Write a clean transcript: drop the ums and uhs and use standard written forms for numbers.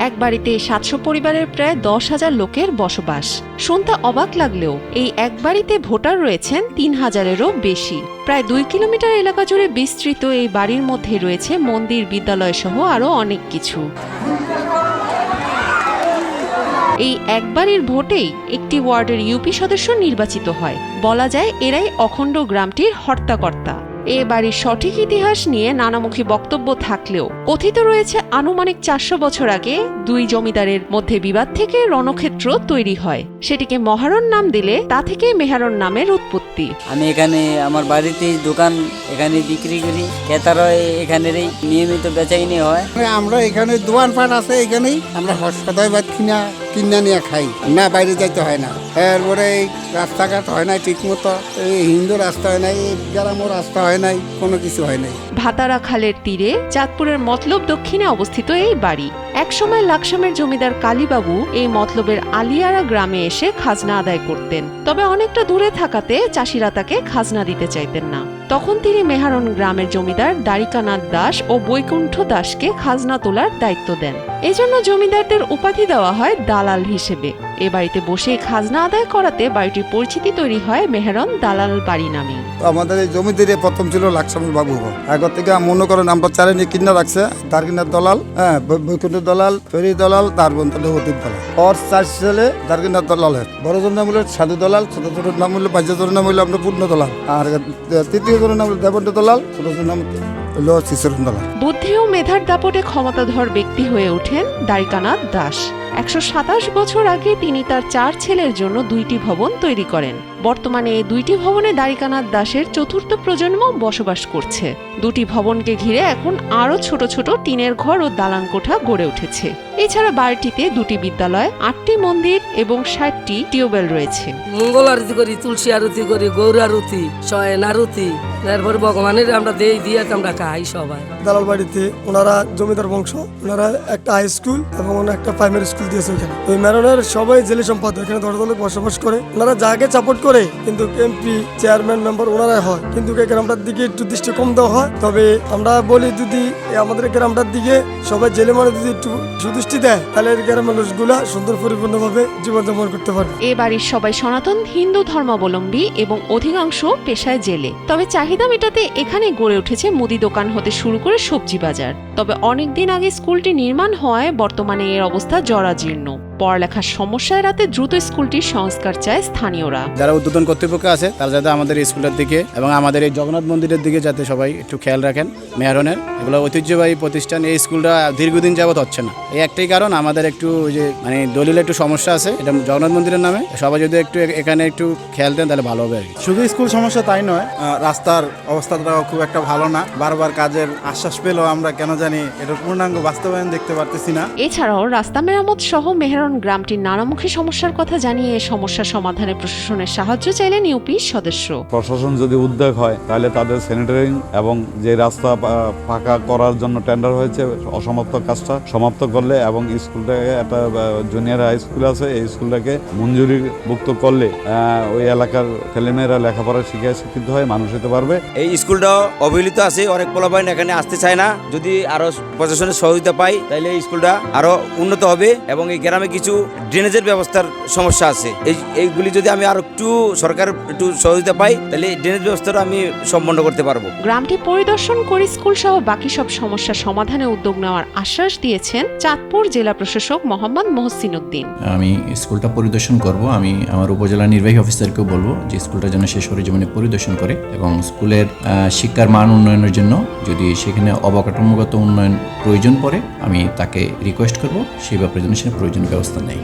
এক বাড়িতে 700 পরিবারের প্রায় 10,000 লোকের বসবাস। শুনতে অবাক লাগলেও এই এক বাড়িতে ভোটার রয়েছেন 3,000-এরও বেশি। প্রায় 2 কিলোমিটার এলাকা জুড়ে বিস্তৃত এই বাড়ির মধ্যে রয়েছে মন্দির, বিদ্যালয় সহ আরও অনেক কিছু। এই এক বাড়ির ভোটেই একটি ওয়ার্ডের ইউপি সদস্য নির্বাচিত হয়। বলা যায় এরাই অখণ্ড গ্রামটির হর্তাকর্তা। এ বাড়ির সঠিক ইতিহাস নিয়ে নানামুখী বক্তব্য থাকলেও কথিত রয়েছে আনুমানিক 400 বছর আগে দুই জমিদারের মধ্যে বিবাদ থেকে রণক্ষেত্র তৈরি হয়। সেটিকে মহারণ নাম দিলে তা থেকে মেহারণ নামের উৎপত্তি। আমি এখানে আমার বাড়িতে দোকান এখানে বিক্রি করি, ক্রেতারা এখানেরই নিয়মিত বেচাকিনি হয়। আমরা এখানে দোকানপাট আছে, এখানেই আমরা সদাই ভাত কিনা নিয়ে খাই, না বাইরে যাইতে হয় না। এরপরে এই রাস্তাঘাট হয় নাই ঠিক মতো, এই হিন্দু রাস্তা হয় নাই, এই গ্রামও রাস্তা হয় নাই, কোনো কিছু হয় নাই। ভাতারা খালের তীরে চাঁদপুরের মতলব দক্ষিণে অবস্থিত এই বাড়ি। একসময় লাকসামের জমিদার কালীবাবু এই মতলবের আলিয়ারা গ্রামে এসে খাজনা আদায় করতেন। তবে অনেকটা দূরে থাকাতে চাষিরা তাকে খাজনা দিতে চাইতেন না। তখন তিনি মেহারণ গ্রামের জমিদার দ্বারিকানাথ দাস ও বৈকুণ্ঠ দাসকে খাজনা তোলার দায়িত্ব দেন। এজন্য জমিদারদের উপাধি দেওয়া হয় দালাল হিসেবে। এ বাড়িতে বসে খাজনা আদায় করাতে বাড়িটির পরিচিতি তৈরি হয় মেহারণ দালাল বাড়ি নামে। আমাদের এই জমিদারে প্রথম ছিল লাকসামের বাবু। আগর থেকে মনে করেন আমরা চারিনি কিনা রাখছে দ্বারকিনাথ দলাল, বৈকুণ্ঠ দলাল, ফেরি দলাল, তার বন্ধু অতীত দলাল। ওর 4 ছেলে দ্বারকিনাথ দলালের। বড় জনের নাম হলো সাধু দলাল, ছোট জনের নাম হলো বাহ্যজনের নাম হলো আমরা পূর্ণ দলাল, আর তৃতীয় জনের নাম হলো দেবন্ত দলাল, ছোট জনের নাম হলো শিশরণ দলাল। বুদ্ধি ও মেধার দাপটে ক্ষমতাধর ব্যক্তি হয়ে ওঠেন দ্বারিকানাথ দাস। 127 বছর আগে তিনি তার 4 ছেলের জন্য 2টি ভবন তৈরি করেন। বর্তমানে এই 2টি ভবনে দ্বারিকানাথ দাসের 4র্থ প্রজন্ম বসবাস করছে। 2টি ভবনকে ঘিরে এখন আরো ছোট ছোট টিনের ঘর ও দালান কোঠা গড়ে উঠেছে। এছাড়া বাড়িটিতে 2টি বিদ্যালয়, 8টি মন্দির এবং 60টি টিউবওয়েল রয়েছে। মঙ্গল আরতি করি, তুলসী আরতি করি, গৌর আরতি, শয়ন আরতি, তারপর ভগবানের আমরা দিয়ে আমরা খাই সবাই। দালাল বাড়িতে ওনারা জমিদার বংশ, ওনারা একটা হাই স্কুল এবং একটা প্রাইমারি স্কুল দিয়েছে ওখানে। ওই মেরনের সবাই জেলে সম্পাদক এখানে দলদলে বসবাস করে। ওনারা যাকে সাপোর্ট করে, কিন্তু এমপি, চেয়ারম্যান, মেম্বার ওনারাই হয়। কিন্তু গ্রামটার দিকে একটু দৃষ্টি কম দেওয়া হয়। তবে আমরা বলি যদি আমাদের গ্রামটার দিকে সবাই জেলে মানে যদি একটু সুদৃষ্টি দেয়, তাহলে গ্রামের মানুষগুলা সুন্দর পরিপূর্ণভাবে জীবনযাপন করতে পারবে। এ বাড়ির সবাই সনাতন হিন্দু ধর্মাবলম্বী এবং অধিকাংশ পেশায় জেলে। তবে চাহিদা মেটাতে এখানে গড়ে উঠেছে মুদি দোকান হতে শুরু করে সবজি বাজার। তবে অনেকদিন আগে স্কুলটি নির্মাণ হওয়ায় বর্তমানে এর অবস্থা জরাজীর্ণ। পড়ালেখার সমস্যা এড়াতে দ্রুত স্কুলটির সংস্কার চায় স্থানীয়রা। যারা উদ্বোধন কর্তৃপক্ষ আছে তারা যাতে আমাদের এই স্কুলের দিকে এবং আমাদের এই জগন্নাথ মন্দিরের দিকে যাতে সবাই একটু খেয়াল রাখেন। মেহারনের এগুলো ঐতিহ্যবাহী প্রতিষ্ঠান, এই স্কুলটা দীর্ঘদিন যাবত হচ্ছে না। এই একটাই কারণ, আমাদের একটু যে মানে দলিলে একটু সমস্যা আছে, এটা জগন্নাথ মন্দিরের নামে। সবাই যদি একটু এখানে একটু খেয়াল দেন তাহলে ভালো হবে আর কি। শুধু স্কুল সমস্যা তাই নয়, রাস্তার অবস্থাটাও খুব একটা ভালো না। বারবার কাজের আশ্বাস পেলেও আমরা কেন জানি এটার পূর্ণাঙ্গ বাস্তবায়ন দেখতে পারতেছি না। এছাড়াও রাস্তা মেরামত সহ মেহারণ গ্রামটির নানামুখী সমস্যার কথা জানিয়ে সমস্যা সমাধানে প্রশাসনের সাহায্য চাইলেন ইউপি সদস্য। প্রশাসন যদি উদ্যোগ হয় তাহলে তাদের স্যানিটারিং এবং যে রাস্তা পাকা করার জন্য টেন্ডার হয়েছে অসমাপ্ত কাজটা সমাপ্ত করলে এবং স্কুলটাকে একটা জুনিয়র হাই স্কুল আছে, এই স্কুলটাকে মঞ্জুরিভুক্ত করলে ওই এলাকার ছেলেমেয়েরা লেখাপড়া শিখে শিক্ষিত হয়, মানুষ হতে পারবে। এই স্কুলটা অবহেলিত আছে, অনেক পোলাপাইন এখানে আসতে চায় না। যদি আরো প্রশাসনের সহযোগিতা পাই তাহলে এই স্কুলটা আরো উন্নত হবে এবং এই গ্রামে কিছু ড্রেনেজের ব্যবস্থার সমস্যা আছে। এইগুলি যদি আমি আরো একটু সরকার একটু সহযোগিতা পাই তাহলে ড্রেনেজ ব্যবস্থাটা আমি সম্পন্ন করতে পারবো। গ্রামটি পরিদর্শন করে স্কুল সহ বাকি সব সমস্যা সমাধানে উদ্যোগ নেওয়ার আশ্বাস দিয়েছেন চাঁদপুর জেলা প্রশাসক মোহাম্মদ মহসিন উদ্দিন। আমি স্কুলটা পরিদর্শন করব। আমি আমার উপজেলা নির্বাহী অফিসারকেও বলবো যে স্কুলটা যেন সে সরেজমিনে পরিদর্শন করে এবং স্কুলের শিক্ষার মান উন্নয়নের জন্য যদি সেখানে অবকাঠামোগত উন্নয়ন প্রয়োজন পড়ে আমি তাকে রিকোয়েস্ট করব সেই ব্যাপারে যেন সে প্রয়োজনীয় ব্যবস্থা নেয়।